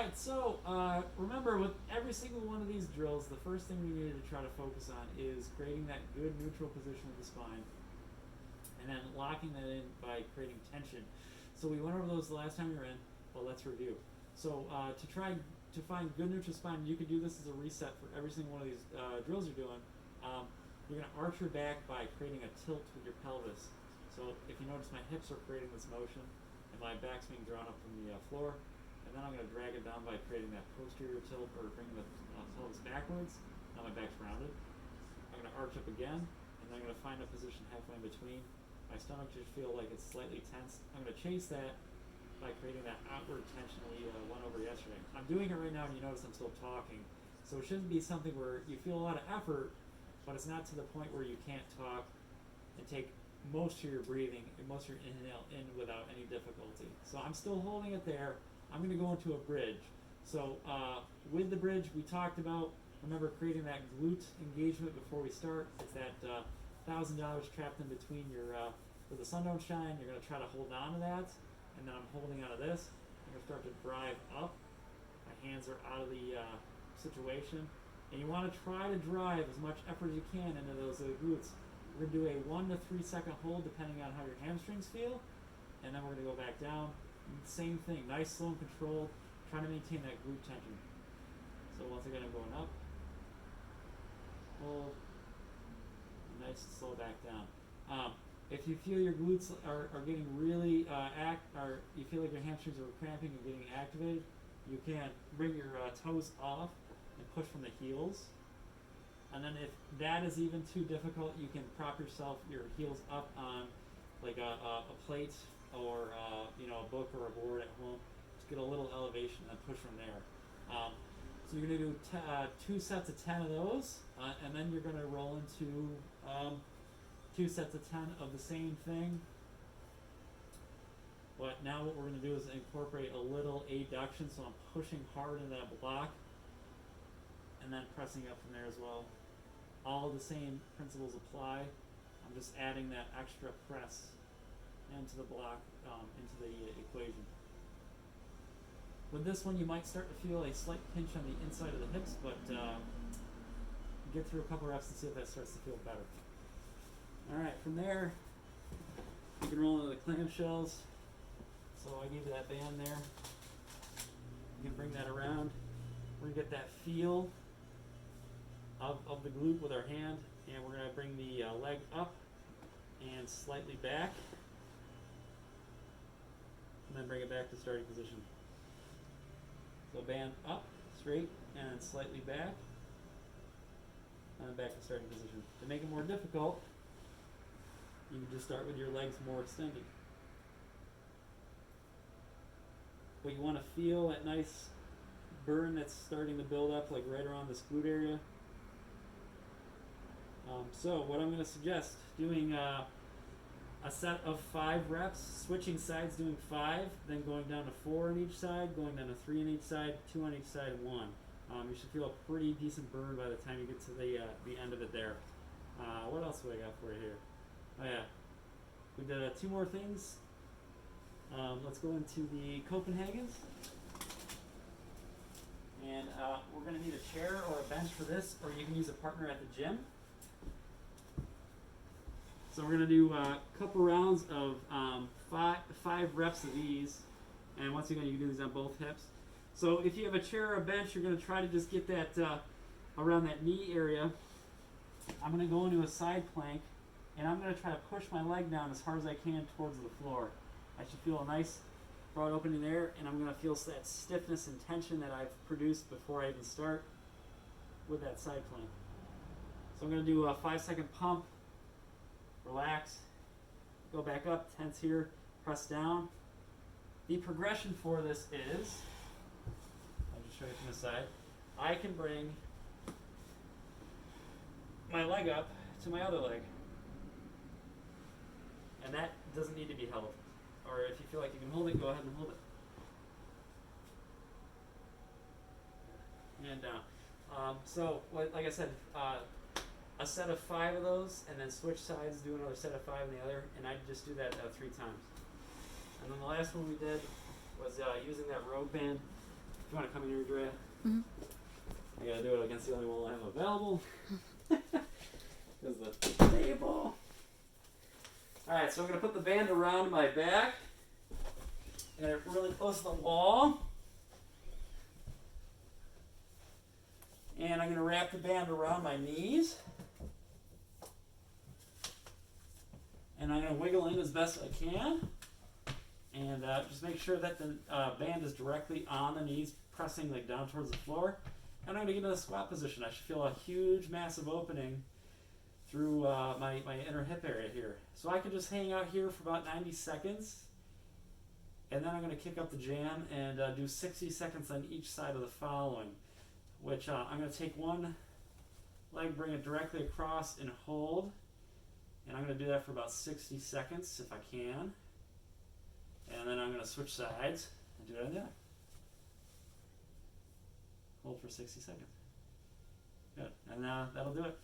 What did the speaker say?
right, so remember with every single one of these drills, the first thing we needed to try to focus on is creating that good neutral position of the spine and then locking that in by creating tension. So we went over those the last time you were in, but let's review. So to try to find good neutral spine, you could do this as a reset for every single one of these drills you're doing. You're going to arch your back by creating a tilt with your pelvis. So if you notice, my hips are creating this motion, and my back's being drawn up from the floor. And then I'm going to drag it down by creating that posterior tilt or bringing the pelvis backwards. Now my back's rounded. I'm going to arch up again, and then I'm going to find a position halfway in between. My stomach should feel like it's slightly tensed. I'm going to chase that by creating that outward tension we went over yesterday. I'm doing it right now, and you notice I'm still talking. So it shouldn't be something where you feel a lot of effort, but it's not to the point where you can't talk and take most of your breathing and most of your inhale in without any difficulty. So I'm still holding it there. I'm going to go into a bridge. So with the bridge, we talked about, remember, creating that glute engagement before we start. It's that $1,000 trapped in between your, where the sun don't shine. You're going to try to hold on to that, and then I'm holding on to this. I'm going to start to drive up. My hands are out of the situation. And you want to try to drive as much effort as you can into those glutes. We're going to do a 1 to 3 second hold depending on how your hamstrings feel. And then we're going to go back down. Same thing, nice, slow, and controlled. Trying to maintain that glute tension. So once again, I'm going up. Hold. Nice and slow back down. If you feel your glutes are getting really or you feel like your hamstrings are cramping and getting activated, you can bring your toes off and push from the heels. And then if that is even too difficult, you can prop your heels up on like a plate or a book or a board at home. Just get a little elevation and then push from there. So you're going to do 2 sets of 10 of those, and then you're going to roll into 2 sets of 10 of the same thing. But now what we're going to do is incorporate a little adduction, so I'm pushing hard in that block and then pressing up from there as well. All the same principles apply. I'm just adding that extra press into the block, into the equation. With this one, you might start to feel a slight pinch on the inside of the hips, but get through a couple reps and see if that starts to feel better. All right, from there, you can roll into the clamshells. So I gave you that band there. You can bring that around. We're gonna get that feel of the glute with our hand, and we're gonna bring the leg up and slightly back, and then bring it back to starting position. So band up, straight, and then slightly back, and then back to starting position. To make it more difficult, you can just start with your legs more extended. But you want to feel that nice burn that's starting to build up, like right around this glute area. So what I'm going to suggest, doing a set of 5 reps, switching sides, doing 5, then going down to 4 on each side, going down to 3 on each side, 2 on each side, and 1. You should feel a pretty decent burn by the time you get to the end of it there. What else do I got for you here? Oh yeah, we did 2 more things. Let's go into the Copenhagens. And we're going to need a chair or a bench for this, or you can use a partner at the gym. So we're going to do a couple rounds of 5 reps of these. And once again, you can do these on both hips. So if you have a chair or a bench, you're going to try to just get that around that knee area. I'm going to go into a side plank, and I'm going to try to push my leg down as hard as I can towards the floor. I should feel a nice broad opening there, and I'm going to feel that stiffness and tension that I've produced before I even start with that side plank. So I'm going to do a 5-second pump, relax, go back up, tense here, press down. The progression for this is, I'll just show you from the side, I can bring my leg up to my other leg. And that doesn't need to be held. Or if you feel like you can hold it, go ahead and hold it. And down. So, like I said, a set of 5 of those, and then switch sides, do another set of 5 in the other, and I just do that 3 times. And then the last one we did was using that rogue band If you want to come in here, Drea. Mhm. I gotta do it against the only wall I have available. Because the table. Alright, so I'm gonna put the band around my back. Get it really close to the wall. And I'm gonna wrap the band around my knees. And I'm gonna wiggle in as best I can. And just make sure that the band is directly on the knees, pressing like down towards the floor. And I'm going to get into the squat position. I should feel a huge, massive opening through my inner hip area here. So I can just hang out here for about 90 seconds. And then I'm going to kick up the jam and do 60 seconds on each side of the following. Which I'm going to take one leg, bring it directly across and hold. And I'm going to do that for about 60 seconds if I can. And then I'm going to switch sides and do it on the other. Hold for 60 seconds. Good. And that'll do it.